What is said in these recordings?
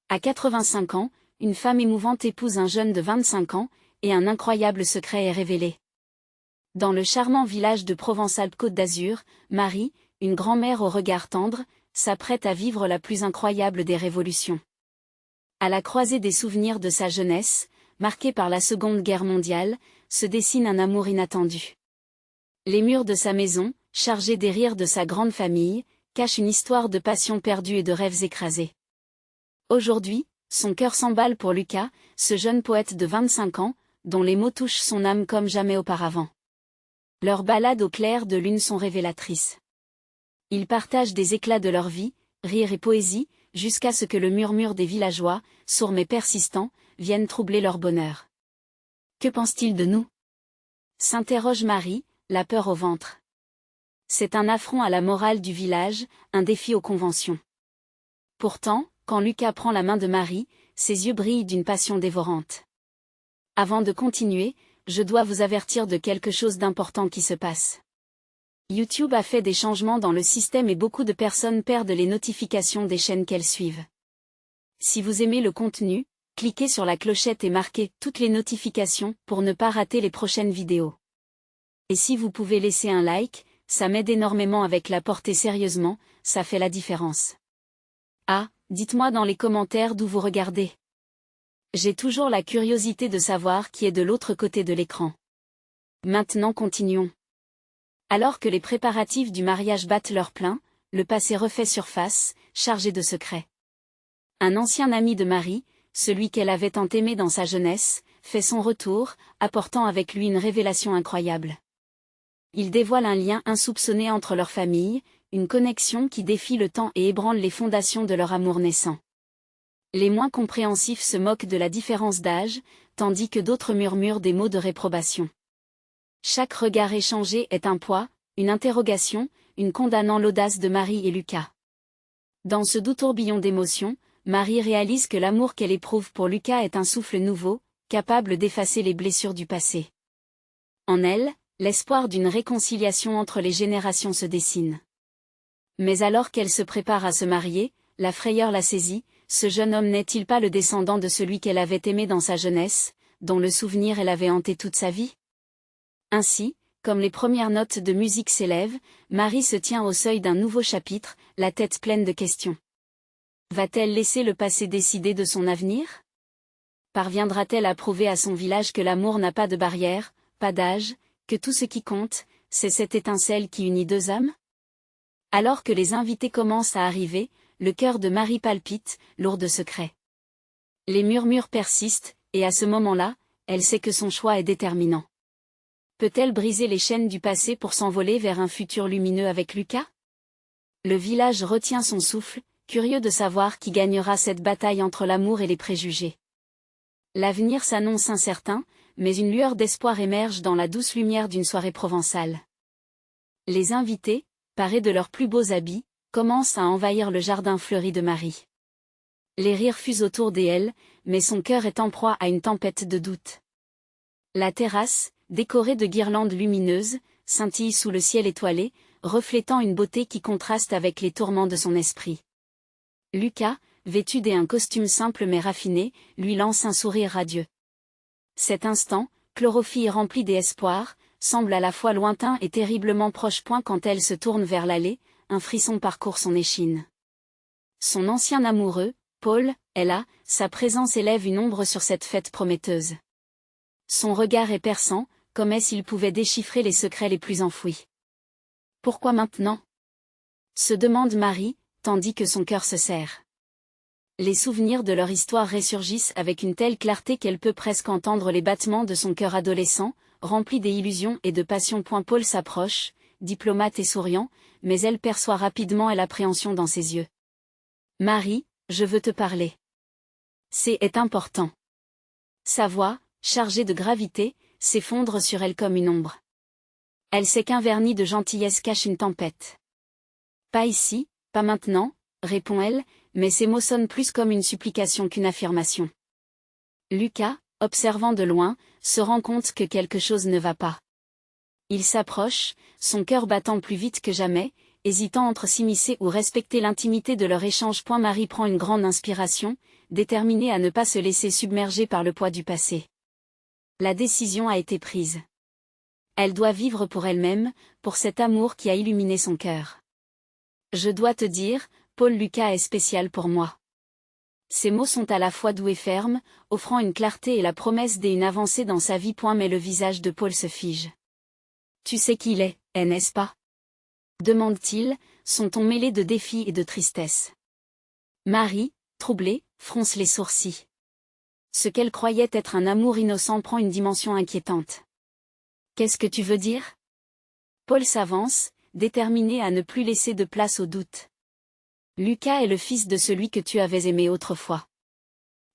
À 85 ans, une femme émouvante épouse un jeune de 25 ans, et un incroyable secret est révélé. Dans le charmant village de Provence-Alpes-Côte d'Azur, Marie, une grand-mère au regard tendre, s'apprête à vivre la plus incroyable des révolutions. À la croisée des souvenirs de sa jeunesse, marquée par la Seconde Guerre mondiale, se dessine un amour inattendu. Les murs de sa maison, chargés des rires de sa grande famille, cachent une histoire de passion perdue et de rêves écrasés. Aujourd'hui, son cœur s'emballe pour Lucas, ce jeune poète de 25 ans, dont les mots touchent son âme comme jamais auparavant. Leurs ballades au clair de lune sont révélatrices. Ils partagent des éclats de leur vie, rire et poésie, jusqu'à ce que le murmure des villageois, sourd mais persistant, vienne troubler leur bonheur. Que pense-t-il de nous? S'interroge Marie, la peur au ventre. C'est un affront à la morale du village, un défi aux conventions. Pourtant, quand Lucas prend la main de Marie, ses yeux brillent d'une passion dévorante. Avant de continuer, je dois vous avertir de quelque chose d'important qui se passe. YouTube a fait des changements dans le système et beaucoup de personnes perdent les notifications des chaînes qu'elles suivent. Si vous aimez le contenu, cliquez sur la clochette et marquez toutes les notifications pour ne pas rater les prochaines vidéos. Et si vous pouvez laisser un like, ça m'aide énormément avec la portée sérieusement, ça fait la différence. Ah, dites-moi dans les commentaires d'où vous regardez. J'ai toujours la curiosité de savoir qui est de l'autre côté de l'écran. Maintenant continuons. Alors que les préparatifs du mariage battent leur plein, le passé refait surface, chargé de secrets. Un ancien ami de Marie, celui qu'elle avait tant aimé dans sa jeunesse, fait son retour, apportant avec lui une révélation incroyable. Il dévoile un lien insoupçonné entre leurs familles, une connexion qui défie le temps et ébranle les fondations de leur amour naissant. Les moins compréhensifs se moquent de la différence d'âge, tandis que d'autres murmurent des mots de réprobation. Chaque regard échangé est un poids, une interrogation, une condamnant l'audace de Marie et Lucas. Dans ce doux tourbillon d'émotions, Marie réalise que l'amour qu'elle éprouve pour Lucas est un souffle nouveau, capable d'effacer les blessures du passé. En elle, l'espoir d'une réconciliation entre les générations se dessine. Mais alors qu'elle se prépare à se marier, la frayeur la saisit. Ce jeune homme n'est-il pas le descendant de celui qu'elle avait aimé dans sa jeunesse, dont le souvenir elle avait hanté toute sa vie? Ainsi, comme les premières notes de musique s'élèvent, Marie se tient au seuil d'un nouveau chapitre, la tête pleine de questions. Va-t-elle laisser le passé décider de son avenir? Parviendra-t-elle à prouver à son village que l'amour n'a pas de barrière, pas d'âge, que tout ce qui compte, c'est cette étincelle qui unit deux âmes? Alors que les invités commencent à arriver, le cœur de Marie palpite, lourd de secrets. Les murmures persistent, et à ce moment-là, elle sait que son choix est déterminant. Peut-elle briser les chaînes du passé pour s'envoler vers un futur lumineux avec Lucas? Le village retient son souffle, curieux de savoir qui gagnera cette bataille entre l'amour et les préjugés. L'avenir s'annonce incertain, mais une lueur d'espoir émerge dans la douce lumière d'une soirée provençale. Les invités, parés de leurs plus beaux habits, commencent à envahir le jardin fleuri de Marie. Les rires fusent autour d'elle, mais son cœur est en proie à une tempête de doute. La terrasse, décorée de guirlandes lumineuses, scintille sous le ciel étoilé, reflétant une beauté qui contraste avec les tourments de son esprit. Lucas, vêtu d'un costume simple mais raffiné, lui lance un sourire radieux. Cet instant, Chlorophylle remplie d'espoir, semble à la fois lointain et terriblement proche. Quand elle se tourne vers l'allée, un frisson parcourt son échine. Son ancien amoureux, Paul, est là, sa présence élève une ombre sur cette fête prometteuse. Son regard est perçant, comme s'il pouvait déchiffrer les secrets les plus enfouis. Pourquoi maintenant? Se demande Marie, tandis que son cœur se serre. Les souvenirs de leur histoire ressurgissent avec une telle clarté qu'elle peut presque entendre les battements de son cœur adolescent, rempli d'illusions et de passion. Paul s'approche, diplomate et souriant, mais elle perçoit rapidement l'appréhension dans ses yeux. Marie, je veux te parler. C'est important. Sa voix, chargée de gravité, s'effondre sur elle comme une ombre. Elle sait qu'un vernis de gentillesse cache une tempête. Pas ici, pas maintenant, répond-elle, mais ces mots sonnent plus comme une supplication qu'une affirmation. Lucas, observant de loin, se rend compte que quelque chose ne va pas. Il s'approche, son cœur battant plus vite que jamais, hésitant entre s'immiscer ou respecter l'intimité de leur échange. Marie prend une grande inspiration, déterminée à ne pas se laisser submerger par le poids du passé. La décision a été prise. Elle doit vivre pour elle-même, pour cet amour qui a illuminé son cœur. Je dois te dire, Paul Lucas est spécial pour moi. Ces mots sont à la fois doux et fermes, offrant une clarté et la promesse d'une avancée dans sa vie. Mais le visage de Paul se fige. Tu sais qui il est, n'est-ce pas? Demande-t-il, son ton mêlé de défi et de tristesse. Marie, troublée, fronce les sourcils. Ce qu'elle croyait être un amour innocent prend une dimension inquiétante. Qu'est-ce que tu veux dire? Paul s'avance, déterminé à ne plus laisser de place au doute. Lucas est le fils de celui que tu avais aimé autrefois.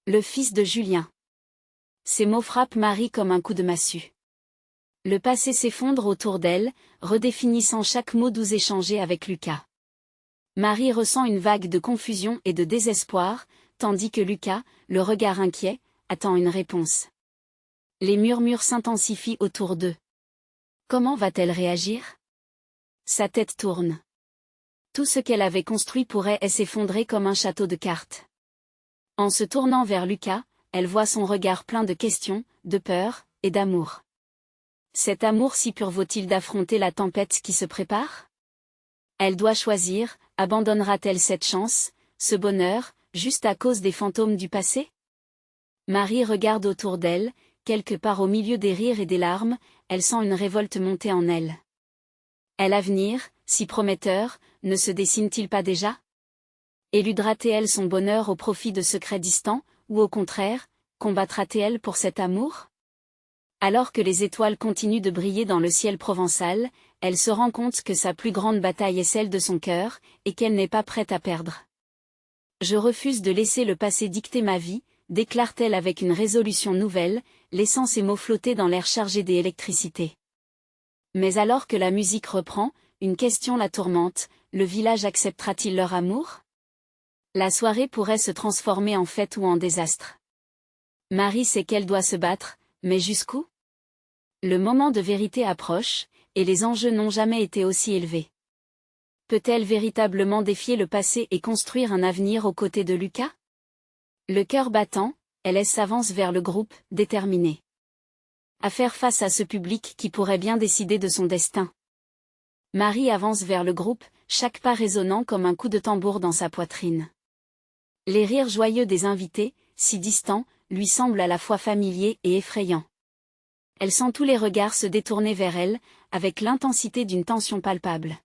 Le fils de Julien. Ces mots frappent Marie comme un coup de massue. Le passé s'effondre autour d'elle, redéfinissant chaque mot doux échangé avec Lucas. Marie ressent une vague de confusion et de désespoir, tandis que Lucas, le regard inquiet, attend une réponse. Les murmures s'intensifient autour d'eux. Comment va-t-elle réagir? Sa tête tourne. Tout ce qu'elle avait construit pourrait s'effondrer comme un château de cartes. En se tournant vers Lucas, elle voit son regard plein de questions, de peur, et d'amour. Cet amour si pur vaut-il d'affronter la tempête qui se prépare? Elle doit choisir, abandonnera-t-elle cette chance, ce bonheur, juste à cause des fantômes du passé? Marie regarde autour d'elle, quelque part au milieu des rires et des larmes, elle sent une révolte monter en elle. L'avenir, si prometteur, ne se dessine-t-il pas déjà? Éludera-t-elle son bonheur au profit de secrets distants, ou au contraire, combattra-t-elle pour cet amour? Alors que les étoiles continuent de briller dans le ciel provençal, elle se rend compte que sa plus grande bataille est celle de son cœur, et qu'elle n'est pas prête à perdre. Je refuse de laisser le passé dicter ma vie, déclare-t-elle avec une résolution nouvelle, laissant ses mots flotter dans l'air chargé d'électricité. Mais alors que la musique reprend, une question la tourmente, le village acceptera-t-il leur amour? La soirée pourrait se transformer en fête ou en désastre. Marie sait qu'elle doit se battre, mais jusqu'où? Le moment de vérité approche, et les enjeux n'ont jamais été aussi élevés. Peut-elle véritablement défier le passé et construire un avenir aux côtés de Lucas? Le cœur battant, elle s'avance vers le groupe, déterminée à faire face à ce public qui pourrait bien décider de son destin. Marie avance vers le groupe, chaque pas résonnant comme un coup de tambour dans sa poitrine. Les rires joyeux des invités, si distants, lui semblent à la fois familiers et effrayants. Elle sent tous les regards se détourner vers elle, avec l'intensité d'une tension palpable.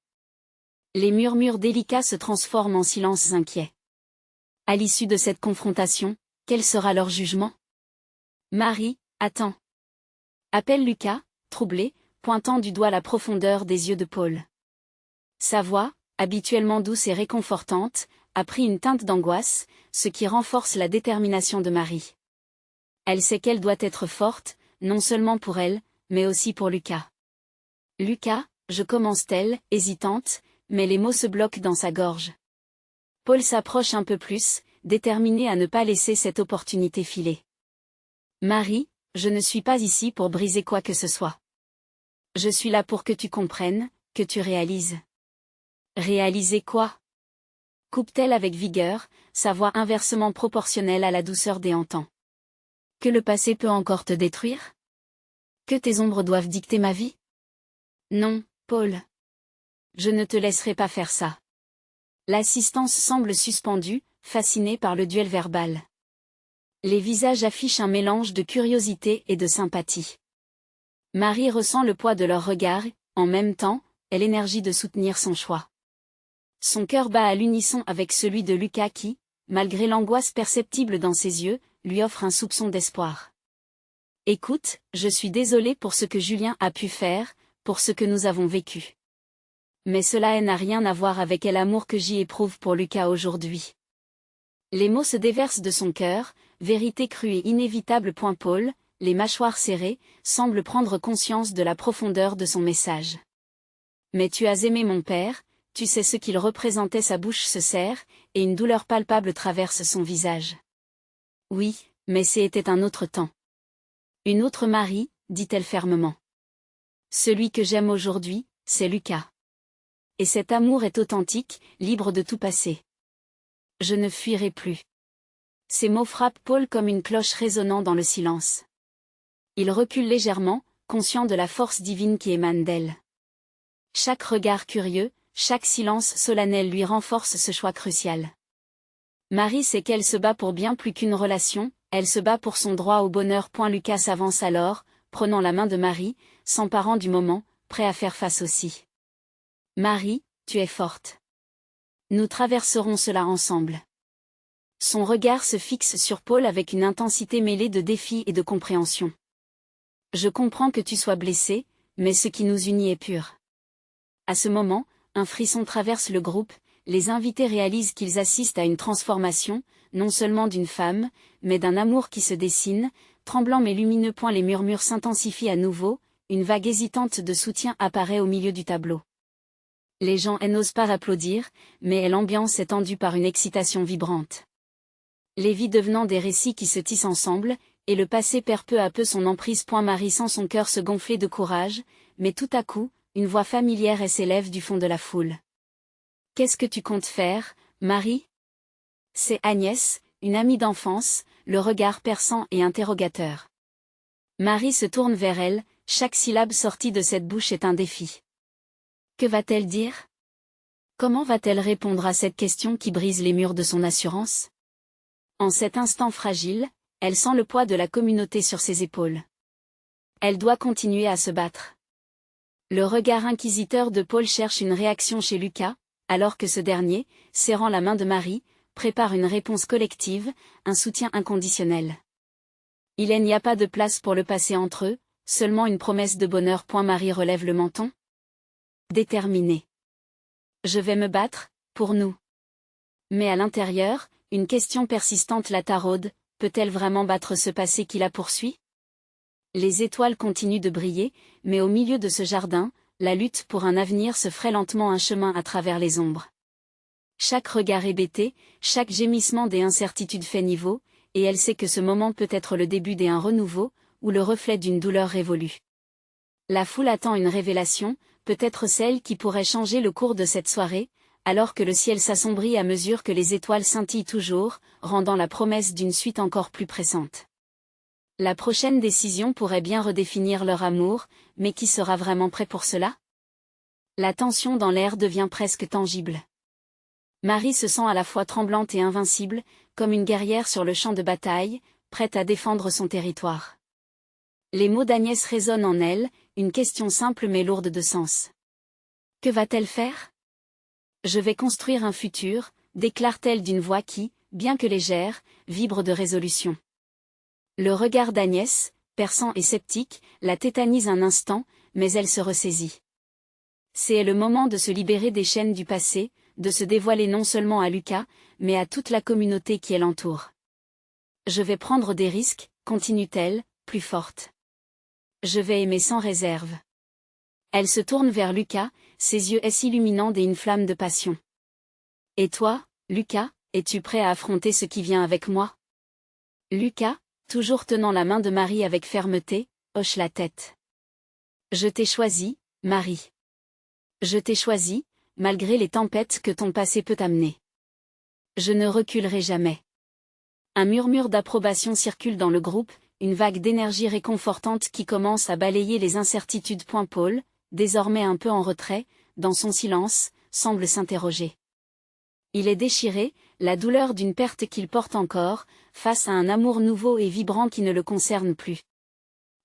Les murmures délicats se transforment en silences inquiets. À l'issue de cette confrontation, quel sera leur jugement? Marie, attends. Appelle Lucas, troublé, pointant du doigt la profondeur des yeux de Paul. Sa voix, habituellement douce et réconfortante, a pris une teinte d'angoisse, ce qui renforce la détermination de Marie. Elle sait qu'elle doit être forte, non seulement pour elle, mais aussi pour Lucas. Lucas, commence-t-elle, hésitante, mais les mots se bloquent dans sa gorge. Paul s'approche un peu plus, déterminé à ne pas laisser cette opportunité filer. Marie, je ne suis pas ici pour briser quoi que ce soit. Je suis là pour que tu comprennes, que tu réalises. Réaliser quoi? Coupe-t-elle avec vigueur, sa voix inversement proportionnelle à la douceur des hantants. Que le passé peut encore te détruire? Que tes ombres doivent dicter ma vie? Non, Paul. Je ne te laisserai pas faire ça. L'assistance semble suspendue, fascinée par le duel verbal. Les visages affichent un mélange de curiosité et de sympathie. Marie ressent le poids de leur regard, en même temps, et l'énergie de soutenir son choix. Son cœur bat à l'unisson avec celui de Lucas qui, malgré l'angoisse perceptible dans ses yeux, lui offre un soupçon d'espoir. Écoute, je suis désolée pour ce que Julien a pu faire, pour ce que nous avons vécu. Mais cela n'a rien à voir avec l'amour que j'y éprouve pour Lucas aujourd'hui. Les mots se déversent de son cœur, vérité crue et inévitable. Paul, les mâchoires serrées, semble prendre conscience de la profondeur de son message. Mais tu as aimé mon père, tu sais ce qu'il représentait. Sa bouche se serre, et une douleur palpable traverse son visage. Oui, mais c'était un autre temps. Une autre Marie, dit-elle fermement. Celui que j'aime aujourd'hui, c'est Lucas. et cet amour est authentique, libre de tout passé. Je ne fuirai plus. Ces mots frappent Paul comme une cloche résonnant dans le silence. Il recule légèrement, conscient de la force divine qui émane d'elle. Chaque regard curieux, chaque silence solennel lui renforce ce choix crucial. Marie sait qu'elle se bat pour bien plus qu'une relation, elle se bat pour son droit au bonheur. Lucas s'avance alors, prenant la main de Marie, s'emparant du moment, prêt à faire face aussi. Marie, tu es forte. Nous traverserons cela ensemble. Son regard se fixe sur Paul avec une intensité mêlée de défi et de compréhension. Je comprends que tu sois blessé, mais ce qui nous unit est pur. À ce moment, un frisson traverse le groupe, les invités réalisent qu'ils assistent à une transformation, non seulement d'une femme, mais d'un amour qui se dessine, tremblant mais lumineux. Les murmures s'intensifient à nouveau, une vague hésitante de soutien apparaît au milieu du tableau. Les gens n'osent pas applaudir, mais l'ambiance est tendue par une excitation vibrante. Les vies devenant des récits qui se tissent ensemble, et le passé perd peu à peu son emprise. Marie sent son cœur se gonfler de courage, mais tout à coup, une voix familière s'élève du fond de la foule. Qu'est-ce que tu comptes faire, Marie? C'est Agnès, une amie d'enfance, le regard perçant et interrogateur. Marie se tourne vers elle, chaque syllabe sortie de cette bouche est un défi. Que va-t-elle dire? Comment va-t-elle répondre à cette question qui brise les murs de son assurance? En cet instant fragile, elle sent le poids de la communauté sur ses épaules. Elle doit continuer à se battre. Le regard inquisiteur de Paul cherche une réaction chez Lucas, alors que ce dernier, serrant la main de Marie, prépare une réponse collective, un soutien inconditionnel. Il n'y a pas de place pour le passé entre eux, seulement une promesse de bonheur. Marie relève le menton. Déterminée. Je vais me battre, pour nous. Mais à l'intérieur, une question persistante la taraude, peut-elle vraiment battre ce passé qui la poursuit? Les étoiles continuent de briller, mais au milieu de ce jardin, la lutte pour un avenir se fraye lentement un chemin à travers les ombres. Chaque regard hébété, chaque gémissement des incertitudes fait niveau, et elle sait que ce moment peut être le début d'un renouveau, ou le reflet d'une douleur révolue. La foule attend une révélation, peut-être celle qui pourrait changer le cours de cette soirée, alors que le ciel s'assombrit à mesure que les étoiles scintillent toujours, rendant la promesse d'une suite encore plus pressante. La prochaine décision pourrait bien redéfinir leur amour, mais qui sera vraiment prêt pour cela? La tension dans l'air devient presque tangible. Marie se sent à la fois tremblante et invincible, comme une guerrière sur le champ de bataille, prête à défendre son territoire. Les mots d'Agnès résonnent en elle, une question simple mais lourde de sens. Que va-t-elle faire? Je vais construire un futur, déclare-t-elle d'une voix qui, bien que légère, vibre de résolution. Le regard d'Agnès, perçant et sceptique, la tétanise un instant, mais elle se ressaisit. C'est le moment de se libérer des chaînes du passé, de se dévoiler non seulement à Lucas, mais à toute la communauté qui l'entoure. Je vais prendre des risques, continue-t-elle, plus forte. Je vais aimer sans réserve. Elle se tourne vers Lucas, ses yeux s'illuminant d'une flamme de passion. Et toi, Lucas, es-tu prêt à affronter ce qui vient avec moi? Lucas, toujours tenant la main de Marie avec fermeté, hoche la tête. Je t'ai choisi, Marie. Je t'ai choisi, malgré les tempêtes que ton passé peut amener. Je ne reculerai jamais. Un murmure d'approbation circule dans le groupe, une vague d'énergie réconfortante qui commence à balayer les incertitudes. Paul, désormais un peu en retrait, dans son silence, semble s'interroger. Il est déchiré, la douleur d'une perte qu'il porte encore, face à un amour nouveau et vibrant qui ne le concerne plus.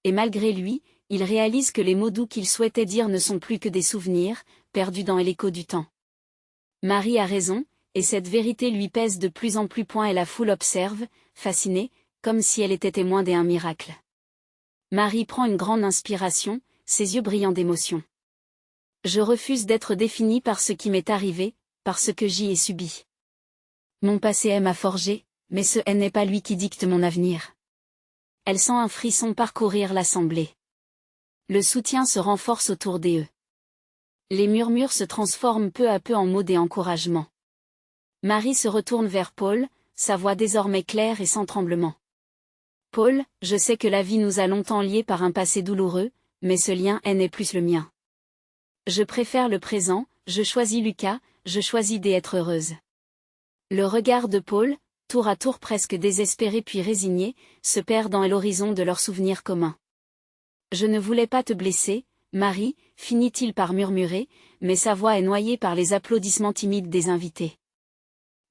Et malgré lui, il réalise que les mots doux qu'il souhaitait dire ne sont plus que des souvenirs, perdus dans l'écho du temps. Marie a raison, et cette vérité lui pèse de plus en plus. Et la foule observe, fascinée, comme si elle était témoin d'un miracle. Marie prend une grande inspiration, ses yeux brillants d'émotion. Je refuse d'être définie par ce qui m'est arrivé, par ce que j'y ai subi. Mon passé m'a forgé, mais ce n'est pas lui qui dicte mon avenir. Elle sent un frisson parcourir l'assemblée. Le soutien se renforce autour d'eux. Les murmures se transforment peu à peu en mots d'encouragement. Marie se retourne vers Paul, sa voix désormais claire et sans tremblement. Paul, je sais que la vie nous a longtemps liés par un passé douloureux, mais ce lien n'est plus le mien. Je préfère le présent, je choisis Lucas, je choisis d'être heureuse. Le regard de Paul, tour à tour presque désespéré puis résigné, se perd dans l'horizon de leurs souvenirs communs. Je ne voulais pas te blesser, Marie, finit-il par murmurer, mais sa voix est noyée par les applaudissements timides des invités.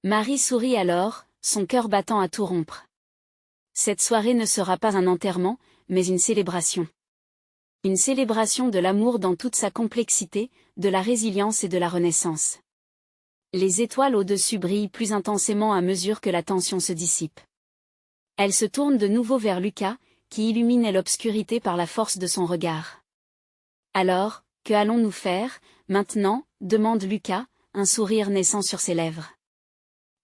Marie sourit alors, son cœur battant à tout rompre. Cette soirée ne sera pas un enterrement, mais une célébration. Une célébration de l'amour dans toute sa complexité, de la résilience et de la renaissance. Les étoiles au-dessus brillent plus intensément à mesure que la tension se dissipe. Elle se tourne de nouveau vers Lucas, qui illuminait l'obscurité par la force de son regard. Alors, que allons-nous faire, maintenant, demande Lucas, un sourire naissant sur ses lèvres.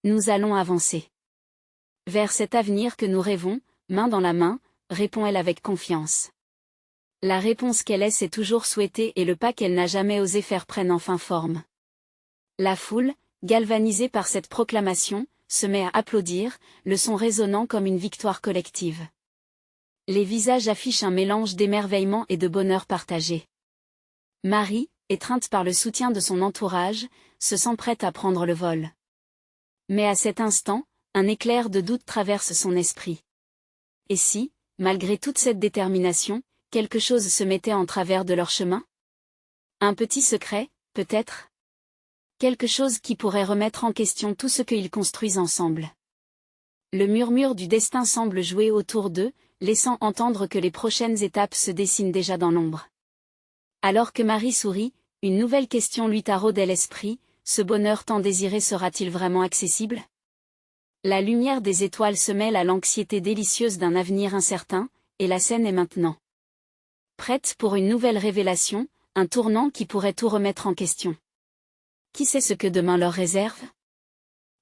Nous allons avancer. Vers cet avenir que nous rêvons, main dans la main, répond-elle avec confiance. La réponse qu'elle s'est toujours souhaitée et le pas qu'elle n'a jamais osé faire prennent enfin forme. La foule, galvanisée par cette proclamation, se met à applaudir, le son résonnant comme une victoire collective. Les visages affichent un mélange d'émerveillement et de bonheur partagé. Marie, étreinte par le soutien de son entourage, se sent prête à prendre le vol. Mais à cet instant, un éclair de doute traverse son esprit. Et si, malgré toute cette détermination, quelque chose se mettait en travers de leur chemin? Un petit secret, peut-être? Quelque chose qui pourrait remettre en question tout ce qu'ils construisent ensemble. Le murmure du destin semble jouer autour d'eux, laissant entendre que les prochaines étapes se dessinent déjà dans l'ombre. Alors que Marie sourit, une nouvelle question lui taraudait l'esprit, ce bonheur tant désiré sera-t-il vraiment accessible? La lumière des étoiles se mêle à l'anxiété délicieuse d'un avenir incertain, et la scène est maintenant. Prête pour une nouvelle révélation, un tournant qui pourrait tout remettre en question. Qui sait ce que demain leur réserve?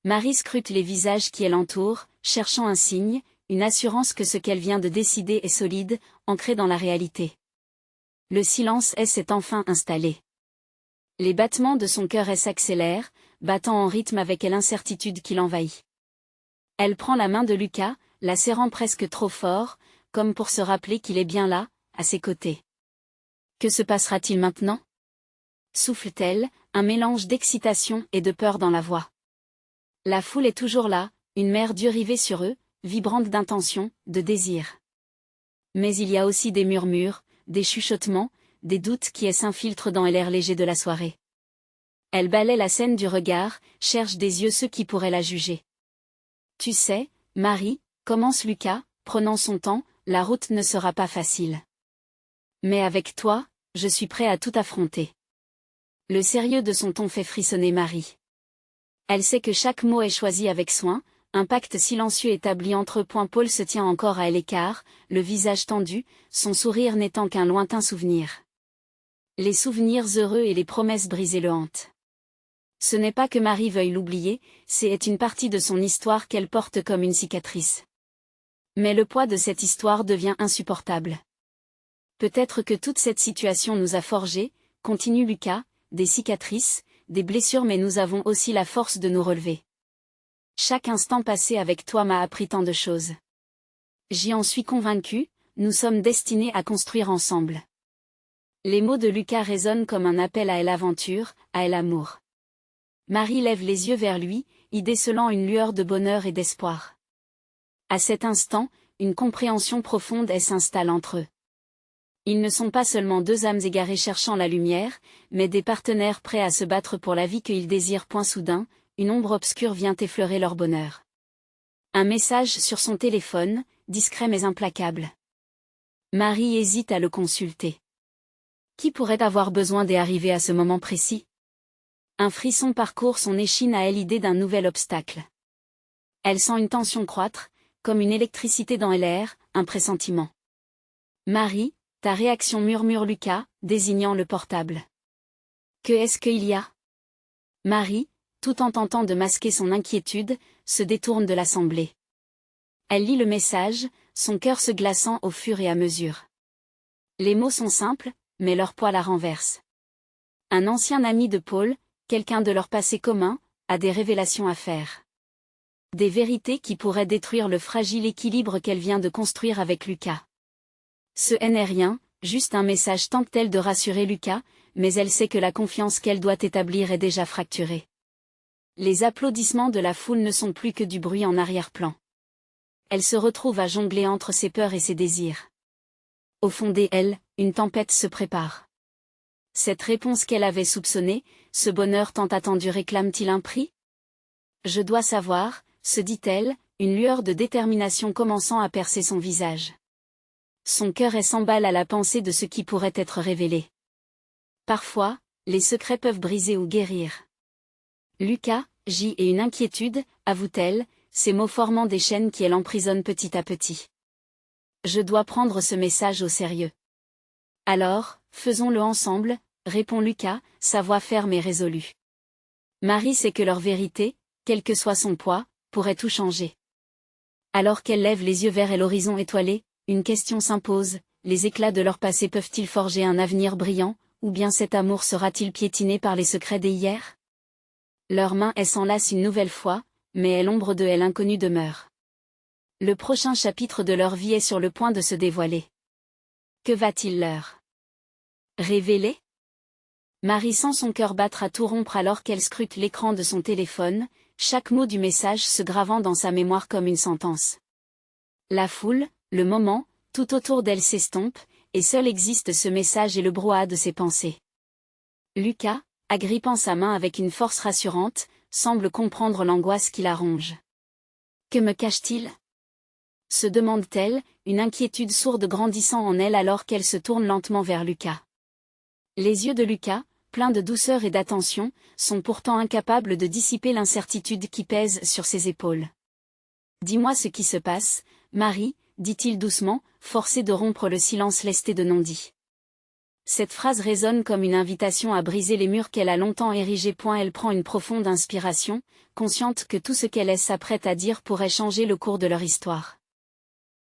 Marie scrute les visages qui l'entourent, cherchant un signe, une assurance que ce qu'elle vient de décider est solide, ancré dans la réalité. Le silence s'est enfin installé. Les battements de son cœur s'accélèrent, battant en rythme avec l'incertitude qui l'envahit. Elle prend la main de Lucas, la serrant presque trop fort, comme pour se rappeler qu'il est bien là, à ses côtés. Que se passera-t-il maintenant? Souffle-t-elle, un mélange d'excitation et de peur dans la voix. La foule est toujours là, une mer d'yeux rivés sur eux, vibrante d'intention, de désir. Mais il y a aussi des murmures, des chuchotements, des doutes qui s'infiltrent dans l'air léger de la soirée. Elle balaie la scène du regard, cherche des yeux ceux qui pourraient la juger. Tu sais, Marie, commence Lucas, prenant son temps, la route ne sera pas facile. Mais avec toi, je suis prêt à tout affronter. Le sérieux de son ton fait frissonner Marie. Elle sait que chaque mot est choisi avec soin, un pacte silencieux établi entre eux. Paul se tient encore à l'écart, le visage tendu, son sourire n'étant qu'un lointain souvenir. Les souvenirs heureux et les promesses brisées le hantent. Ce n'est pas que Marie veuille l'oublier, c'est une partie de son histoire qu'elle porte comme une cicatrice. Mais le poids de cette histoire devient insupportable. Peut-être que toute cette situation nous a forgés, continue Lucas, des cicatrices, des blessures, mais nous avons aussi la force de nous relever. Chaque instant passé avec toi m'a appris tant de choses. J'y en suis convaincue, nous sommes destinés à construire ensemble. Les mots de Lucas résonnent comme un appel à l'aventure, à l'amour. Marie lève les yeux vers lui, y décelant une lueur de bonheur et d'espoir. À cet instant, une compréhension profonde s'installe entre eux. Ils ne sont pas seulement deux âmes égarées cherchant la lumière, mais des partenaires prêts à se battre pour la vie qu'ils désirent. Soudain, une ombre obscure vient effleurer leur bonheur. Un message sur son téléphone, discret mais implacable. Marie hésite à le consulter. Qui pourrait avoir besoin d'arriver à ce moment précis? Un frisson parcourt son échine à l'idée d'un nouvel obstacle. Elle sent une tension croître, comme une électricité dans l'air, un pressentiment. Marie, ta réaction, murmure Lucas, désignant le portable. Que est-ce qu'il y a? Marie, tout en tentant de masquer son inquiétude, se détourne de l'assemblée. Elle lit le message, son cœur se glaçant au fur et à mesure. Les mots sont simples, mais leur poids la renverse. Un ancien ami de Paul, quelqu'un de leur passé commun, a des révélations à faire. Des vérités qui pourraient détruire le fragile équilibre qu'elle vient de construire avec Lucas. Ce n'est rien, Juste un message tente-t-elle de rassurer Lucas, mais elle sait que la confiance qu'elle doit établir est déjà fracturée. Les applaudissements de la foule ne sont plus que du bruit en arrière-plan. Elle se retrouve à jongler entre ses peurs et ses désirs. Au fond d'elle, une tempête se prépare. Cette réponse qu'elle avait soupçonnée, ce bonheur tant attendu réclame-t-il un prix? Je dois savoir, se dit-elle, une lueur de détermination commençant à percer son visage. Son cœur s'emballe à la pensée de ce qui pourrait être révélé. Parfois, les secrets peuvent briser ou guérir. Lucas, J et une inquiétude, avoue-t-elle, ces mots formant des chaînes qui l'emprisonnent petit à petit. Je dois prendre ce message au sérieux. Alors, faisons-le ensemble, répond Lucas, sa voix ferme et résolue. Marie sait que leur vérité, quel que soit son poids, pourrait tout changer. Alors qu'elle lève les yeux vers l'horizon étoilé, une question s'impose, les éclats de leur passé peuvent-ils forger un avenir brillant, ou bien cet amour sera-t-il piétiné par les secrets d'hier? Leurs mains s'enlacent une nouvelle fois, mais l'ombre de l'inconnu demeure. Le prochain chapitre de leur vie est sur le point de se dévoiler. Que va-t-il leur révéler? Marie sent son cœur battre à tout rompre alors qu'elle scrute l'écran de son téléphone, chaque mot du message se gravant dans sa mémoire comme une sentence. La foule, le moment, tout autour d'elle s'estompe, et seul existe ce message et le brouhaha de ses pensées. Lucas, agrippant sa main avec une force rassurante, semble comprendre l'angoisse qui la ronge. Que me cache-t-il? Se demande-t-elle, une inquiétude sourde grandissant en elle alors qu'elle se tourne lentement vers Lucas. Les yeux de Lucas, pleins de douceur et d'attention, sont pourtant incapables de dissiper l'incertitude qui pèse sur ses épaules. Dis-moi ce qui se passe, Marie, dit-il doucement, forcé de rompre le silence lesté de non-dit. Cette phrase résonne comme une invitation à briser les murs qu'elle a longtemps érigés. Elle prend une profonde inspiration, consciente que tout ce qu'elle s'apprête à dire pourrait changer le cours de leur histoire.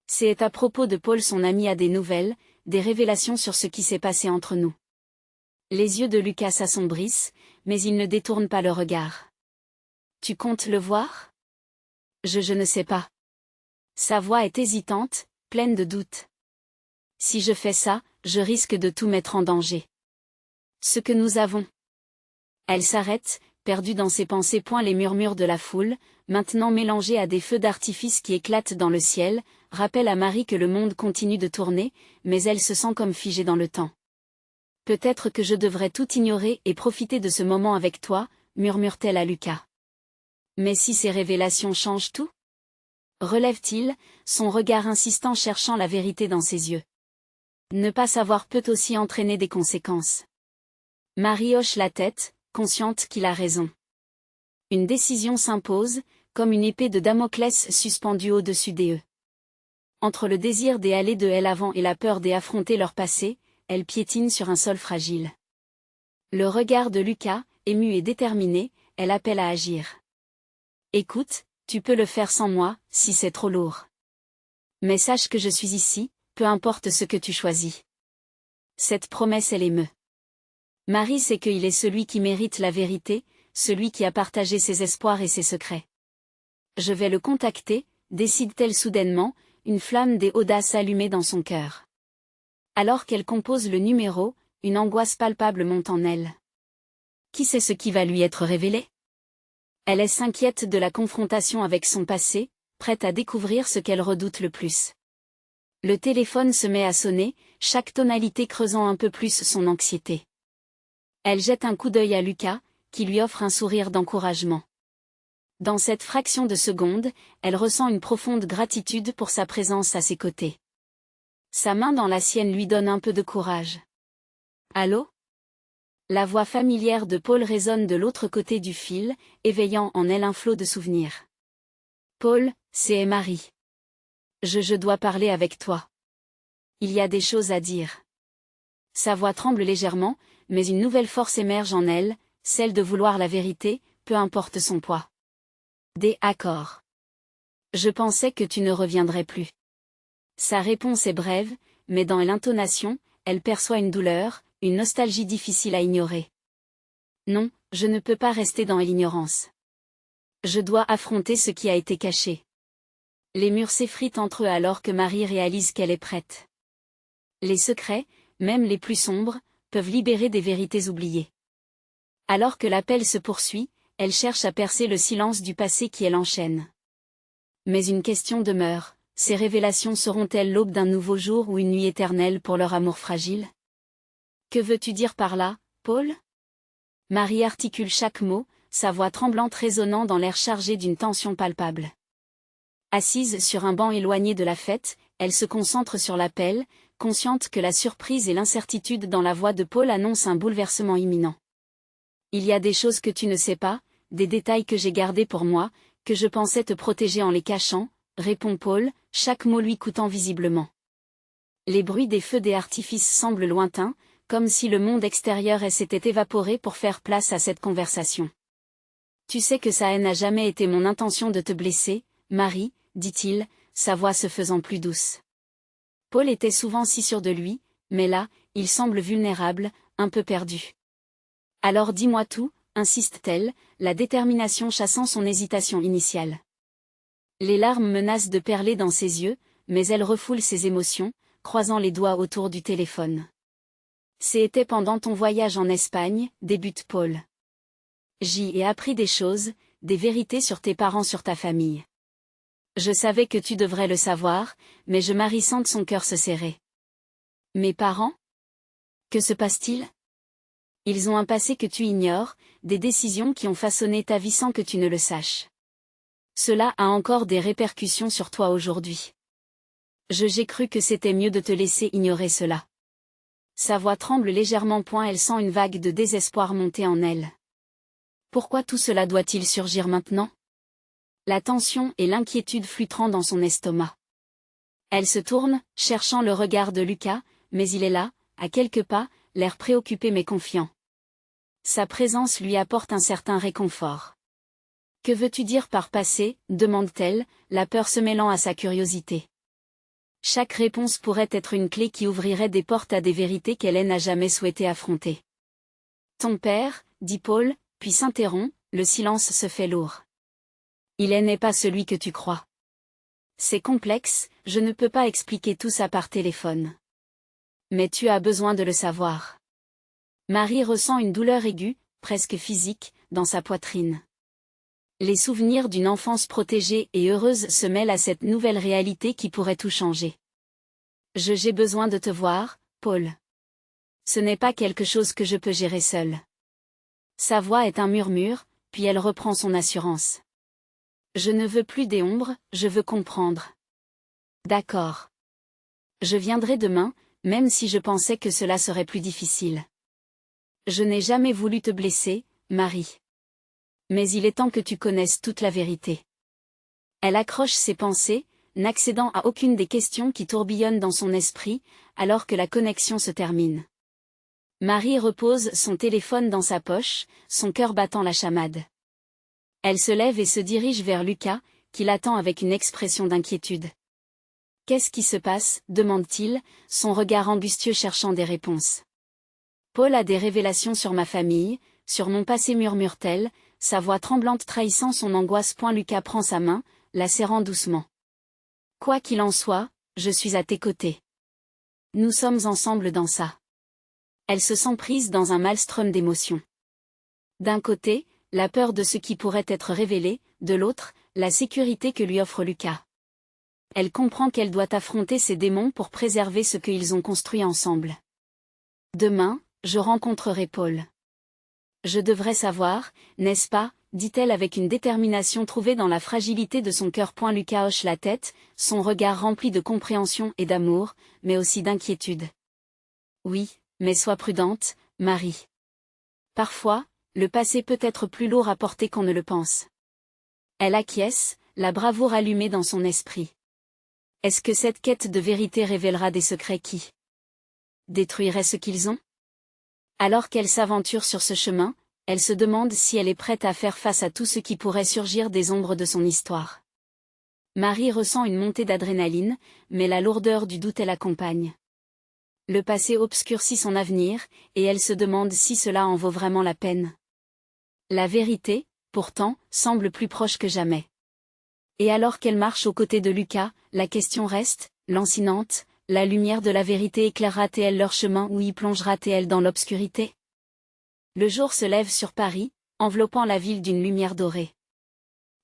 C'est à propos de Paul, son ami, a des nouvelles, des révélations sur ce qui s'est passé entre nous. Les yeux de Lucas s'assombrissent, mais il ne détourne pas le regard. Tu comptes le voir? Je ne sais pas. Sa voix est hésitante, pleine de doutes. Si je fais ça, je risque de tout mettre en danger. Ce que nous avons. Elle s'arrête, perdue dans ses pensées. Les murmures de la foule, maintenant mélangés à des feux d'artifice qui éclatent dans le ciel, rappellent à Marie que le monde continue de tourner, mais elle se sent comme figée dans le temps. Peut-être que je devrais tout ignorer et profiter de ce moment avec toi, murmure-t-elle à Lucas. Mais si ces révélations changent tout? Relève-t-il, son regard insistant cherchant la vérité dans ses yeux. Ne pas savoir peut aussi entraîner des conséquences. Marie hoche la tête, consciente qu'il a raison. Une décision s'impose, comme une épée de Damoclès suspendue au-dessus d'eux. Entre le désir d'aller de l'avant et la peur d'affronter leur passé, elle piétine sur un sol fragile. Le regard de Lucas, ému et déterminé, elle appelle à agir. Écoute, tu peux le faire sans moi, si c'est trop lourd. Mais sache que je suis ici, peu importe ce que tu choisis. Cette promesse elle émeut. Marie sait qu'il est celui qui mérite la vérité, celui qui a partagé ses espoirs et ses secrets. Je vais le contacter, décide-t-elle soudainement, une flamme d'audace allumée dans son cœur. Alors qu'elle compose le numéro, une angoisse palpable monte en elle. Qui sait ce qui va lui être révélé? Elle s'inquiète de la confrontation avec son passé, prête à découvrir ce qu'elle redoute le plus. Le téléphone se met à sonner, chaque tonalité creusant un peu plus son anxiété. Elle jette un coup d'œil à Lucas, qui lui offre un sourire d'encouragement. Dans cette fraction de seconde, elle ressent une profonde gratitude pour sa présence à ses côtés. Sa main dans la sienne lui donne un peu de courage. Allô? La voix familière de Paul résonne de l'autre côté du fil, éveillant en elle un flot de souvenirs. Paul, c'est Marie. Je dois parler avec toi. Il y a des choses à dire. Sa voix tremble légèrement, mais une nouvelle force émerge en elle, celle de vouloir la vérité, peu importe son poids. D'accord. Je pensais que tu ne reviendrais plus. Sa réponse est brève, mais dans l'intonation, elle perçoit une douleur, une nostalgie difficile à ignorer. Non, je ne peux pas rester dans l'ignorance. Je dois affronter ce qui a été caché. Les murs s'effritent entre eux alors que Marie réalise qu'elle est prête. Les secrets, même les plus sombres, peuvent libérer des vérités oubliées. Alors que l'appel se poursuit, elle cherche à percer le silence du passé qui l'enchaîne. Mais une question demeure, ces révélations seront-elles l'aube d'un nouveau jour ou une nuit éternelle pour leur amour fragile? Que veux-tu dire par là, Paul? Marie articule chaque mot, sa voix tremblante résonnant dans l'air chargé d'une tension palpable. Assise sur un banc éloigné de la fête, elle se concentre sur l'appel, consciente que la surprise et l'incertitude dans la voix de Paul annoncent un bouleversement imminent. Il y a des choses que tu ne sais pas, des détails que j'ai gardés pour moi, que je pensais te protéger en les cachant, répond Paul, chaque mot lui coûtant visiblement. Les bruits des feux d'artifice semblent lointains, comme si le monde extérieur s'était évaporé pour faire place à cette conversation. Tu sais que ça n'a jamais été mon intention de te blesser, Marie, dit-il, sa voix se faisant plus douce. Paul était souvent si sûr de lui, mais là, il semble vulnérable, un peu perdu. Alors dis-moi tout, insiste-t-elle, la détermination chassant son hésitation initiale. Les larmes menacent de perler dans ses yeux, mais elle refoule ses émotions, croisant les doigts autour du téléphone. C'était pendant ton voyage en Espagne, débute Paul. J'y ai appris des choses, des vérités sur tes parents, sur ta famille. Je savais que tu devrais le savoir, mais je Marie sente son cœur se serrer. Mes parents? Que se passe-t-il? Ils ont un passé que tu ignores, des décisions qui ont façonné ta vie sans que tu ne le saches. Cela a encore des répercussions sur toi aujourd'hui. J'ai cru que c'était mieux de te laisser ignorer cela. Sa voix tremble légèrement, elle sent une vague de désespoir monter en elle. Pourquoi tout cela doit-il surgir maintenant? La tension et l'inquiétude flutterant dans son estomac. Elle se tourne, cherchant le regard de Lucas, mais il est là, à quelques pas, l'air préoccupé mais confiant. Sa présence lui apporte un certain réconfort. Que veux-tu dire par passé, demande-t-elle, la peur se mêlant à sa curiosité. Chaque réponse pourrait être une clé qui ouvrirait des portes à des vérités qu'elle n'a jamais souhaité affronter. Ton père, dit Paul, puis s'interrompt, le silence se fait lourd. Il n'est pas celui que tu crois. C'est complexe, je ne peux pas expliquer tout ça par téléphone. Mais tu as besoin de le savoir. Marie ressent une douleur aiguë, presque physique, dans sa poitrine. Les souvenirs d'une enfance protégée et heureuse se mêlent à cette nouvelle réalité qui pourrait tout changer. J'ai besoin de te voir, Paul. Ce n'est pas quelque chose que je peux gérer seule. Sa voix est un murmure, puis elle reprend son assurance. Je ne veux plus des ombres, je veux comprendre. D'accord. Je viendrai demain, même si je pensais que cela serait plus difficile. Je n'ai jamais voulu te blesser, Marie. Mais il est temps que tu connaisses toute la vérité. Elle accroche ses pensées, n'accédant à aucune des questions qui tourbillonnent dans son esprit, alors que la connexion se termine. Marie repose son téléphone dans sa poche, son cœur battant la chamade. Elle se lève et se dirige vers Lucas, qui l'attend avec une expression d'inquiétude. Qu'est-ce qui se passe, demande-t-il, son regard angustieux cherchant des réponses. Paul a des révélations sur ma famille, sur mon passé, murmure-t-elle, sa voix tremblante trahissant son angoisse. Lucas prend sa main, la serrant doucement. Quoi qu'il en soit, je suis à tes côtés. Nous sommes ensemble dans ça. Elle se sent prise dans un maelstrom d'émotions. D'un côté, la peur de ce qui pourrait être révélé, de l'autre, la sécurité que lui offre Lucas. Elle comprend qu'elle doit affronter ses démons pour préserver ce qu'ils ont construit ensemble. Demain, je rencontrerai Paul. Je devrais savoir, n'est-ce pas, dit-elle avec une détermination trouvée dans la fragilité de son cœur. Lucas hoche la tête, son regard rempli de compréhension et d'amour, mais aussi d'inquiétude. Oui, mais sois prudente, Marie. Parfois, le passé peut être plus lourd à porter qu'on ne le pense. Elle acquiesce, la bravoure allumée dans son esprit. Est-ce que cette quête de vérité révélera des secrets qui détruiraient ce qu'ils ont? Alors qu'elle s'aventure sur ce chemin, elle se demande si elle est prête à faire face à tout ce qui pourrait surgir des ombres de son histoire. Marie ressent une montée d'adrénaline, mais la lourdeur du doute l'accompagne. Le passé obscurcit son avenir, et elle se demande si cela en vaut vraiment la peine. La vérité, pourtant, semble plus proche que jamais. Et alors qu'elle marche aux côtés de Lucas, la question reste, lancinante, la lumière de la vérité éclairera-t-elle leur chemin ou y plongera-t-elle dans l'obscurité? Le jour se lève sur Paris, enveloppant la ville d'une lumière dorée.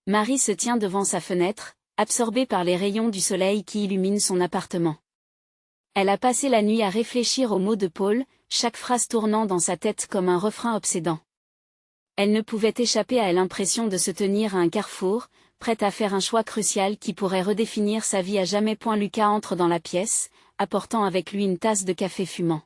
Marie se tient devant sa fenêtre, absorbée par les rayons du soleil qui illuminent son appartement. Elle a passé la nuit à réfléchir aux mots de Paul, chaque phrase tournant dans sa tête comme un refrain obsédant. Elle ne pouvait échapper à l'impression de se tenir à un carrefour, prête à faire un choix crucial qui pourrait redéfinir sa vie à jamais. Lucas entre dans la pièce, apportant avec lui une tasse de café fumant.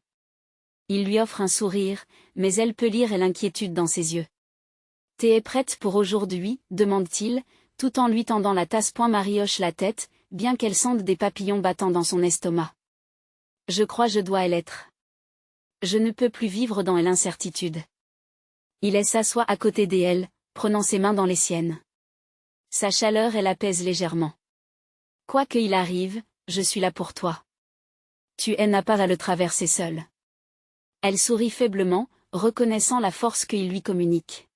Il lui offre un sourire, mais elle peut lire l'inquiétude dans ses yeux. « T'es prête pour aujourd'hui » demande-t-il, tout en lui tendant la tasse. Marie hoche la tête, bien qu'elle sente des papillons battant dans son estomac. « Je crois je dois l'être. Je ne peux plus vivre dans l'incertitude. » Il s'assoit à côté d'elle, prenant ses mains dans les siennes. Sa chaleur l'apaise légèrement. « Quoi qu'il arrive, je suis là pour toi. Tu n'as pas à le traverser seule. » Elle sourit faiblement, reconnaissant la force qu'il lui communique.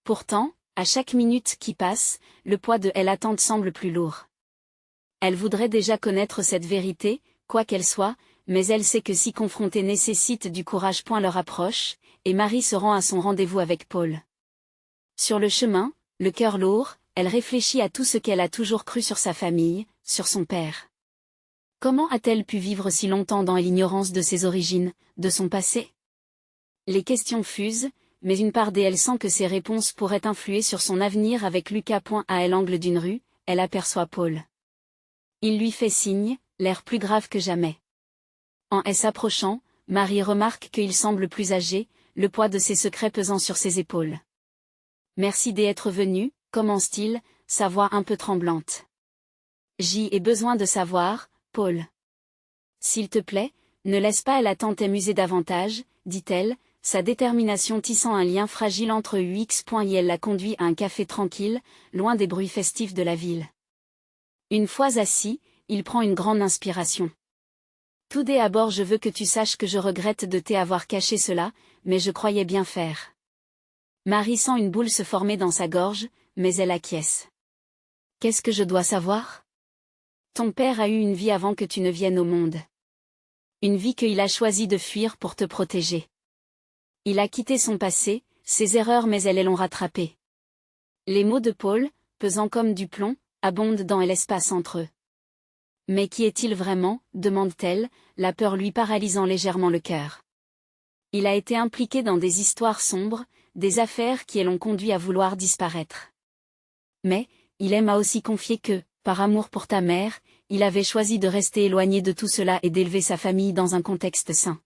Pourtant, à chaque minute qui passe, le poids de l'attente semble plus lourd. Elle voudrait déjà connaître cette vérité, quoi qu'elle soit, mais elle sait que s'y confronter nécessite du courage. Leur approche, et Marie se rend à son rendez-vous avec Paul. Sur le chemin, le cœur lourd, elle réfléchit à tout ce qu'elle a toujours cru sur sa famille, sur son père. Comment a-t-elle pu vivre si longtemps dans l'ignorance de ses origines, de son passé? Les questions fusent, mais une part d'elle sent que ses réponses pourraient influer sur son avenir avec Lucas. À l'angle d'une rue, elle aperçoit Paul. Il lui fait signe, l'air plus grave que jamais. En s'approchant, Marie remarque qu'il semble plus âgé, le poids de ses secrets pesant sur ses épaules. « Merci d'être venu » commence-t-il, sa voix un peu tremblante. « J'y ai besoin de savoir, Paul. S'il te plaît, ne laisse pas l'attente t'amuser davantage, dit-elle, sa détermination tissant un lien fragile entre UX. Elle la conduit à un café tranquille, loin des bruits festifs de la ville. Une fois assis, il prend une grande inspiration. Tout d'abord je veux que tu saches que je regrette de t'avoir caché cela, mais je croyais bien faire. Marie sent une boule se former dans sa gorge, mais elle acquiesce. Qu'est-ce que je dois savoir? Ton père a eu une vie avant que tu ne viennes au monde. Une vie qu'il a choisi de fuir pour te protéger. Il a quitté son passé, ses erreurs mais elles l'ont rattrapé. Les mots de Paul, pesants comme du plomb, abondent dans l'espace entre eux. Mais qui est-il vraiment, demande-t-elle, la peur lui paralysant légèrement le cœur. Il a été impliqué dans des histoires sombres, des affaires qui l'ont conduit à vouloir disparaître. Mais, il m'a aussi confié que, par amour pour ta mère, il avait choisi de rester éloigné de tout cela et d'élever sa famille dans un contexte sain.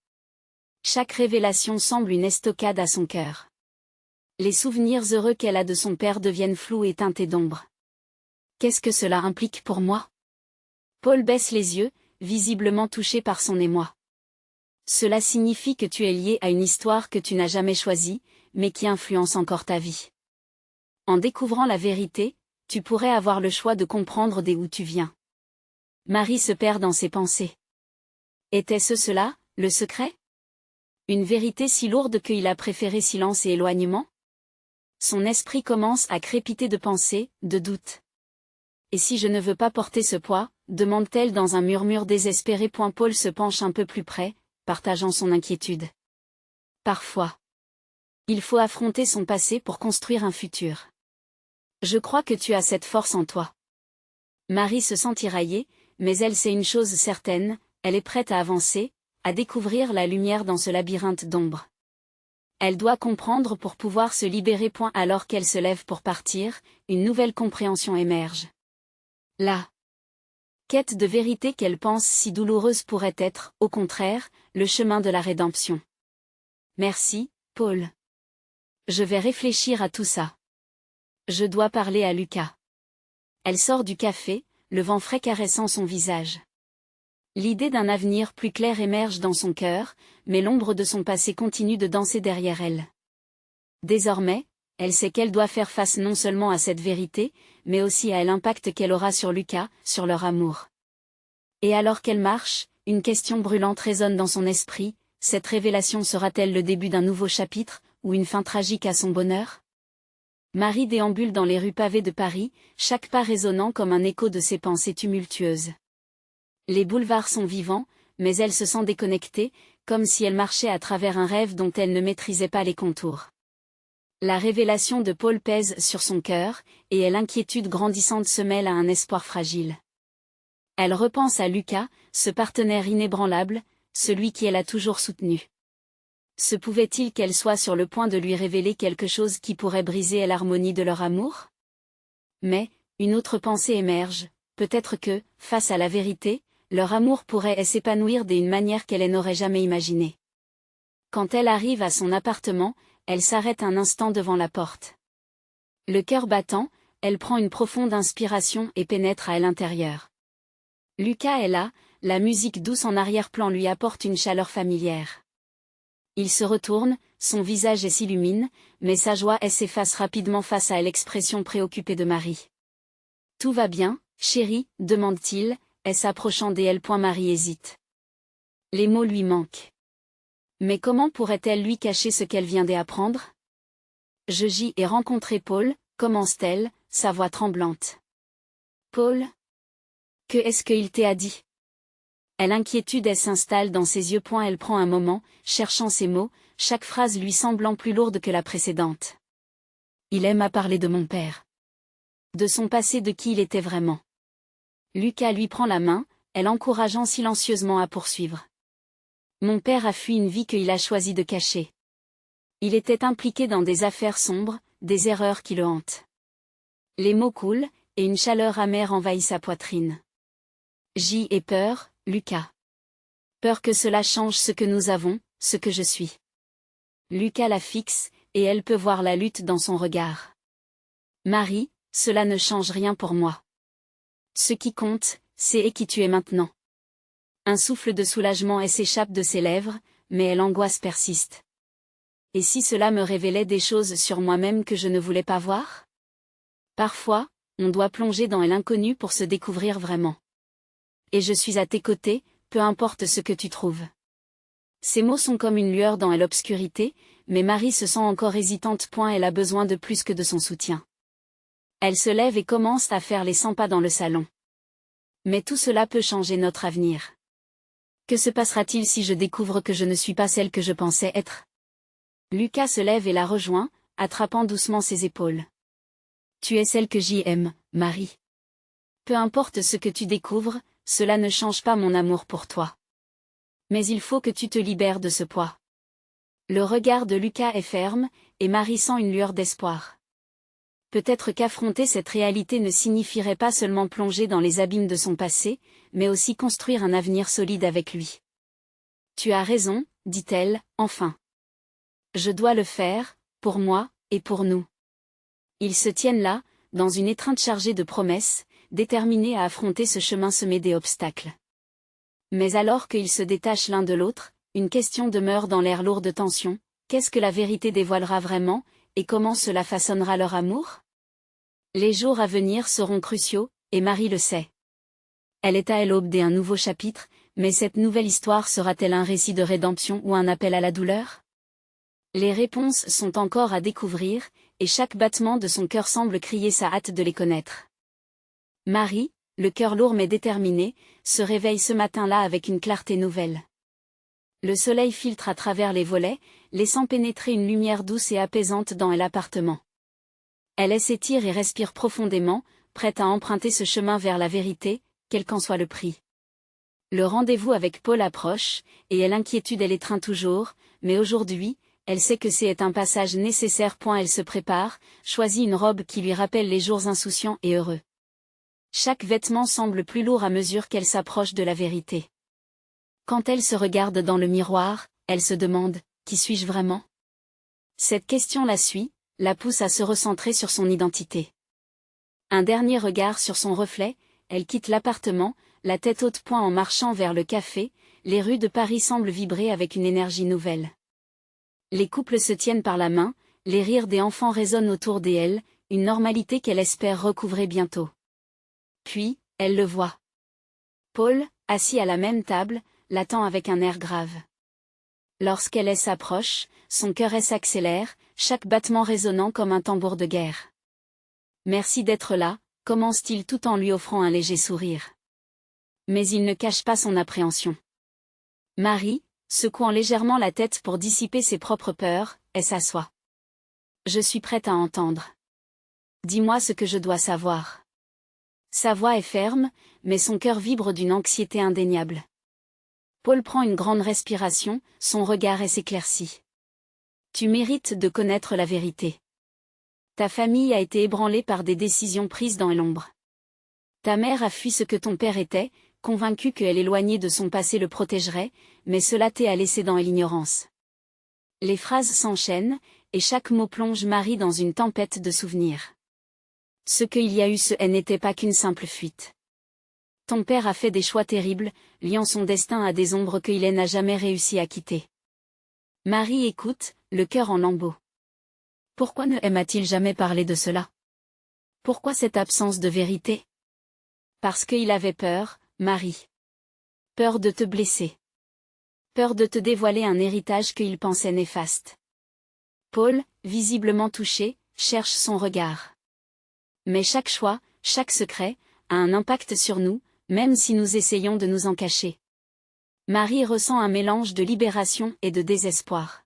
Chaque révélation semble une estocade à son cœur. Les souvenirs heureux qu'elle a de son père deviennent flous et teintés d'ombre. Qu'est-ce que cela implique pour moi? Paul baisse les yeux, visiblement touché par son émoi. Cela signifie que tu es lié à une histoire que tu n'as jamais choisie, mais qui influence encore ta vie. En découvrant la vérité, tu pourrais avoir le choix de comprendre d'où tu viens. Marie se perd dans ses pensées. Était-ce cela, le secret? Une vérité si lourde qu'il a préféré silence et éloignement? Son esprit commence à crépiter de pensées, de doutes. Et si je ne veux pas porter ce poids, demande-t-elle dans un murmure désespéré. Paul se penche un peu plus près, partageant son inquiétude. Parfois, il faut affronter son passé pour construire un futur. Je crois que tu as cette force en toi. Marie se sent tiraillée, mais elle sait une chose certaine, elle est prête à avancer, à découvrir la lumière dans ce labyrinthe d'ombre. Elle doit comprendre pour pouvoir se libérer. Alors qu'elle se lève pour partir, une nouvelle compréhension émerge. La quête de vérité qu'elle pense si douloureuse pourrait être, au contraire, le chemin de la rédemption. Merci, Paul. Je vais réfléchir à tout ça. Je dois parler à Lucas. Elle sort du café, le vent frais caressant son visage. L'idée d'un avenir plus clair émerge dans son cœur, mais l'ombre de son passé continue de danser derrière elle. Désormais, elle sait qu'elle doit faire face non seulement à cette vérité, mais aussi à l'impact qu'elle aura sur Lucas, sur leur amour. Et alors qu'elle marche, une question brûlante résonne dans son esprit, cette révélation sera-t-elle le début d'un nouveau chapitre, ou une fin tragique à son bonheur? Marie déambule dans les rues pavées de Paris, chaque pas résonnant comme un écho de ses pensées tumultueuses. Les boulevards sont vivants, mais elle se sent déconnectée, comme si elle marchait à travers un rêve dont elle ne maîtrisait pas les contours. La révélation de Paul pèse sur son cœur, et l'inquiétude grandissante se mêle à un espoir fragile. Elle repense à Lucas, ce partenaire inébranlable, celui qui elle a toujours soutenu. Se pouvait-il qu'elle soit sur le point de lui révéler quelque chose qui pourrait briser l'harmonie de leur amour? Mais, une autre pensée émerge, peut-être que, face à la vérité, leur amour pourrait s'épanouir d'une manière qu'elle n'aurait jamais imaginée. Quand elle arrive à son appartement, elle s'arrête un instant devant la porte. Le cœur battant, elle prend une profonde inspiration et pénètre à l'intérieur. Lucas est là, la musique douce en arrière-plan lui apporte une chaleur familière. Il se retourne, son visage s'illumine, mais sa joie s'efface rapidement face à l'expression préoccupée de Marie. « Tout va bien, chérie ?» demande-t-il, s'approchant d'elle. Marie hésite. Les mots lui manquent. Mais comment pourrait-elle lui cacher ce qu'elle vient d'apprendre? « J'y ai rencontré Paul », commence-t-elle, sa voix tremblante. « Paul? Que est-ce qu'il t'a dit ?» L'inquiétude s'installe dans ses yeux. Elle prend un moment, cherchant ses mots, chaque phrase lui semblant plus lourde que la précédente. Il aime à parler de mon père. De son passé, de qui il était vraiment. Lucas lui prend la main, l'encourageant silencieusement à poursuivre. Mon père a fui une vie qu'il a choisi de cacher. Il était impliqué dans des affaires sombres, des erreurs qui le hantent. Les mots coulent, et une chaleur amère envahit sa poitrine. J'y ai peur, Lucas. Peur que cela change ce que nous avons, ce que je suis. Lucas la fixe, et elle peut voir la lutte dans son regard. Marie, cela ne change rien pour moi. Ce qui compte, c'est qui tu es maintenant. Un souffle de soulagement s'échappe de ses lèvres, mais l'angoisse persiste. Et si cela me révélait des choses sur moi-même que je ne voulais pas voir? Parfois, on doit plonger dans l'inconnu pour se découvrir vraiment. Et je suis à tes côtés, peu importe ce que tu trouves. Ces mots sont comme une lueur dans l'obscurité, mais Marie se sent encore hésitante. Elle a besoin de plus que de son soutien. Elle se lève et commence à faire les 100 pas dans le salon. Mais tout cela peut changer notre avenir. Que se passera-t-il si je découvre que je ne suis pas celle que je pensais être? Lucas se lève et la rejoint, attrapant doucement ses épaules. Tu es celle que j'aime, Marie. Peu importe ce que tu découvres, cela ne change pas mon amour pour toi. Mais il faut que tu te libères de ce poids. Le regard de Lucas est ferme, et Marie sent une lueur d'espoir. Peut-être qu'affronter cette réalité ne signifierait pas seulement plonger dans les abîmes de son passé, mais aussi construire un avenir solide avec lui. Tu as raison, dit-elle, enfin. Je dois le faire, pour moi, et pour nous. Ils se tiennent là, dans une étreinte chargée de promesses, déterminés à affronter ce chemin semé d'obstacles. Mais alors qu'ils se détachent l'un de l'autre, une question demeure dans l'air lourd de tension: qu'est-ce que la vérité dévoilera vraiment, et comment cela façonnera leur amour? Les jours à venir seront cruciaux, et Marie le sait. Elle est à l'aube d'un nouveau chapitre, mais cette nouvelle histoire sera-t-elle un récit de rédemption ou un appel à la douleur? Les réponses sont encore à découvrir, et chaque battement de son cœur semble crier sa hâte de les connaître. Marie, le cœur lourd mais déterminé, se réveille ce matin-là avec une clarté nouvelle. Le soleil filtre à travers les volets, laissant pénétrer une lumière douce et apaisante dans l'appartement. Elle s'étire et respire profondément, prête à emprunter ce chemin vers la vérité, quel qu'en soit le prix. Le rendez-vous avec Paul approche, et l'inquiétude l'étreint toujours, mais aujourd'hui, elle sait que c'est un passage nécessaire. Elle se prépare, choisit une robe qui lui rappelle les jours insouciants et heureux. Chaque vêtement semble plus lourd à mesure qu'elle s'approche de la vérité. Quand elle se regarde dans le miroir, elle se demande: qui suis-je vraiment? Cette question la suit, la pousse à se recentrer sur son identité. Un dernier regard sur son reflet, elle quitte l'appartement, la tête haute. En marchant vers le café, les rues de Paris semblent vibrer avec une énergie nouvelle. Les couples se tiennent par la main, les rires des enfants résonnent autour d'elle, une normalité qu'elle espère recouvrer bientôt. Puis, elle le voit. Paul, assis à la même table, l'attend avec un air grave. Lorsqu'elle s'approche, son cœur s'accélère, chaque battement résonnant comme un tambour de guerre. Merci d'être là, commence-t-il tout en lui offrant un léger sourire. Mais il ne cache pas son appréhension. Marie, secouant légèrement la tête pour dissiper ses propres peurs, elle s'assoit. Je suis prête à entendre. Dis-moi ce que je dois savoir. Sa voix est ferme, mais son cœur vibre d'une anxiété indéniable. Paul prend une grande respiration, son regard s'éclaircit. Tu mérites de connaître la vérité. Ta famille a été ébranlée par des décisions prises dans l'ombre. Ta mère a fui ce que ton père était, convaincue qu'elle éloignée de son passé le protégerait, mais cela t'a laissé dans l'ignorance. Les phrases s'enchaînent, et chaque mot plonge Marie dans une tempête de souvenirs. Ce qu'il y a eu n'était pas qu'une simple fuite. Ton père a fait des choix terribles, liant son destin à des ombres qu'il n'a jamais réussi à quitter. Marie écoute, le cœur en lambeaux. Pourquoi ne m'a-t-il jamais parlé de cela? Pourquoi cette absence de vérité? Parce qu'il avait peur, Marie. Peur de te blesser. Peur de te dévoiler un héritage qu'il pensait néfaste. Paul, visiblement touché, cherche son regard. Mais chaque choix, chaque secret, a un impact sur nous, même si nous essayons de nous en cacher. Marie ressent un mélange de libération et de désespoir.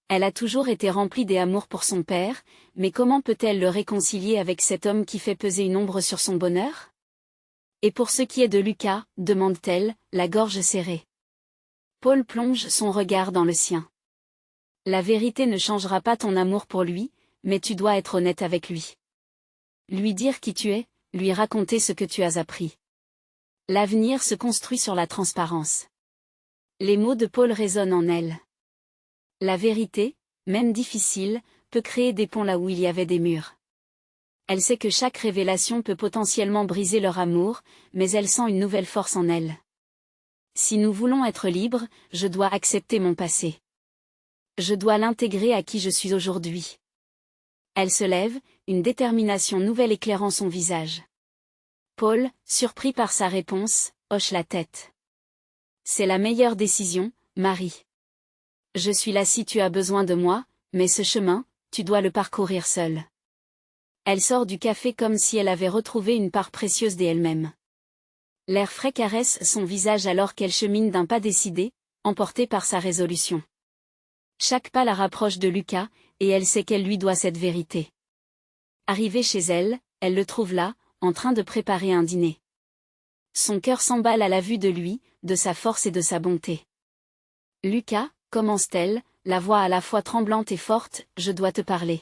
Elle a toujours été remplie d'amour pour son père, mais comment peut-elle le réconcilier avec cet homme qui fait peser une ombre sur son bonheur? Et pour ce qui est de Lucas, demande-t-elle, la gorge serrée. Paul plonge son regard dans le sien. La vérité ne changera pas ton amour pour lui, mais tu dois être honnête avec lui. Lui dire qui tu es, lui raconter ce que tu as appris. L'avenir se construit sur la transparence. Les mots de Paul résonnent en elle. La vérité, même difficile, peut créer des ponts là où il y avait des murs. Elle sait que chaque révélation peut potentiellement briser leur amour, mais elle sent une nouvelle force en elle. Si nous voulons être libres, je dois accepter mon passé. Je dois l'intégrer à qui je suis aujourd'hui. Elle se lève, une détermination nouvelle éclairant son visage. Paul, surpris par sa réponse, hoche la tête. C'est la meilleure décision, Marie. Je suis là si tu as besoin de moi, mais ce chemin, tu dois le parcourir seule. Elle sort du café comme si elle avait retrouvé une part précieuse d'elle-même. L'air frais caresse son visage alors qu'elle chemine d'un pas décidé, emportée par sa résolution. Chaque pas la rapproche de Lucas, et elle sait qu'elle lui doit cette vérité. Arrivée chez elle, elle le trouve là, en train de préparer un dîner. Son cœur s'emballe à la vue de lui, de sa force et de sa bonté. Lucas, commence-t-elle, la voix à la fois tremblante et forte, je dois te parler.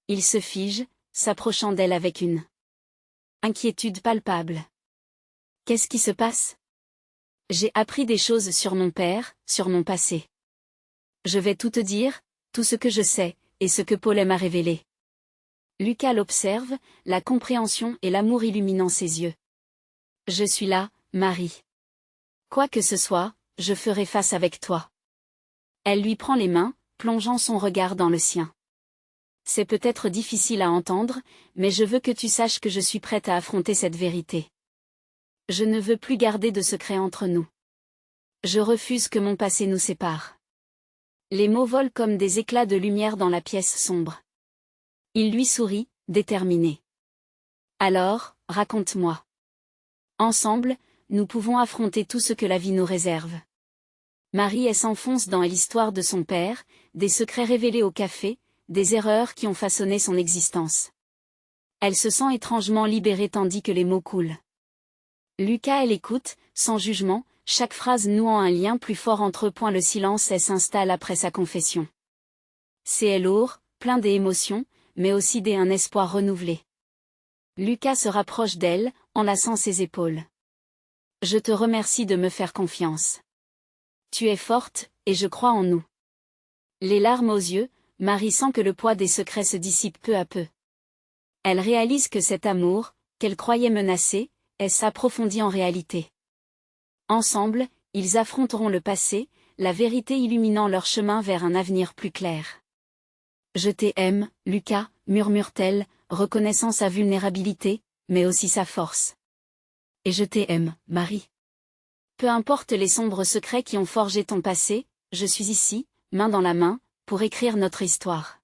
Il se fige, s'approchant d'elle avec une inquiétude palpable. Qu'est-ce qui se passe? J'ai appris des choses sur mon père, sur mon passé. Je vais tout te dire, tout ce que je sais, et ce que Paul m'a révélé. Lucas l'observe, la compréhension et l'amour illuminant ses yeux. Je suis là, Marie. Quoi que ce soit, je ferai face avec toi. Elle lui prend les mains, plongeant son regard dans le sien. C'est peut-être difficile à entendre, mais je veux que tu saches que je suis prête à affronter cette vérité. Je ne veux plus garder de secret entre nous. Je refuse que mon passé nous sépare. Les mots volent comme des éclats de lumière dans la pièce sombre. Il lui sourit, déterminé. Alors, raconte-moi. Ensemble, nous pouvons affronter tout ce que la vie nous réserve. Marie s'enfonce dans l'histoire de son père, des secrets révélés au café, des erreurs qui ont façonné son existence. Elle se sent étrangement libérée tandis que les mots coulent. Lucas l'écoute, sans jugement, chaque phrase nouant un lien plus fort entre eux. Le silence s'installe après sa confession. C'est lourd, plein d'émotions, mais aussi d'un espoir renouvelé. Lucas se rapproche d'elle, enlaçant ses épaules. Je te remercie de me faire confiance. Tu es forte, et je crois en nous. Les larmes aux yeux, Marie sent que le poids des secrets se dissipe peu à peu. Elle réalise que cet amour, qu'elle croyait menacé, s'approfondit en réalité. Ensemble, ils affronteront le passé, la vérité illuminant leur chemin vers un avenir plus clair. Je t'aime, Lucas, murmure-t-elle, reconnaissant sa vulnérabilité, mais aussi sa force. Et je t'aime, Marie. Peu importe les sombres secrets qui ont forgé ton passé, je suis ici, main dans la main, pour écrire notre histoire.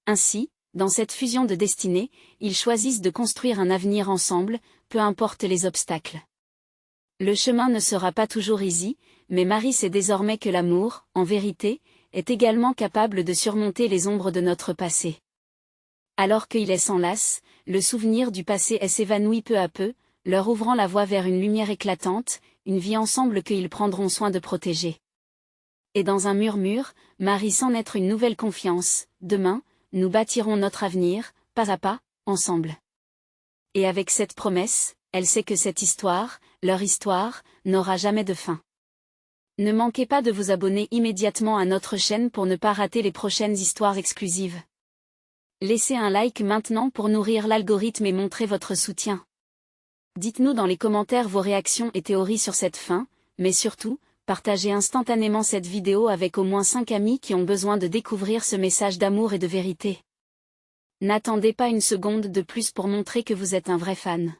Ainsi, dans cette fusion de destinée, ils choisissent de construire un avenir ensemble, peu importe les obstacles. Le chemin ne sera pas toujours easy, mais Marie sait désormais que l'amour, en vérité, est également capable de surmonter les ombres de notre passé. Alors qu'il s'enlace, le souvenir du passé s'évanouit peu à peu, leur ouvrant la voie vers une lumière éclatante, une vie ensemble qu'ils prendront soin de protéger. Et dans un murmure, Marie sent naître une nouvelle confiance. Demain, nous bâtirons notre avenir, pas à pas, ensemble. Et avec cette promesse, elle sait que cette histoire, leur histoire, n'aura jamais de fin. Ne manquez pas de vous abonner immédiatement à notre chaîne pour ne pas rater les prochaines histoires exclusives. Laissez un like maintenant pour nourrir l'algorithme et montrer votre soutien. Dites-nous dans les commentaires vos réactions et théories sur cette fin, mais surtout, partagez instantanément cette vidéo avec au moins 5 amis qui ont besoin de découvrir ce message d'amour et de vérité. N'attendez pas une seconde de plus pour montrer que vous êtes un vrai fan.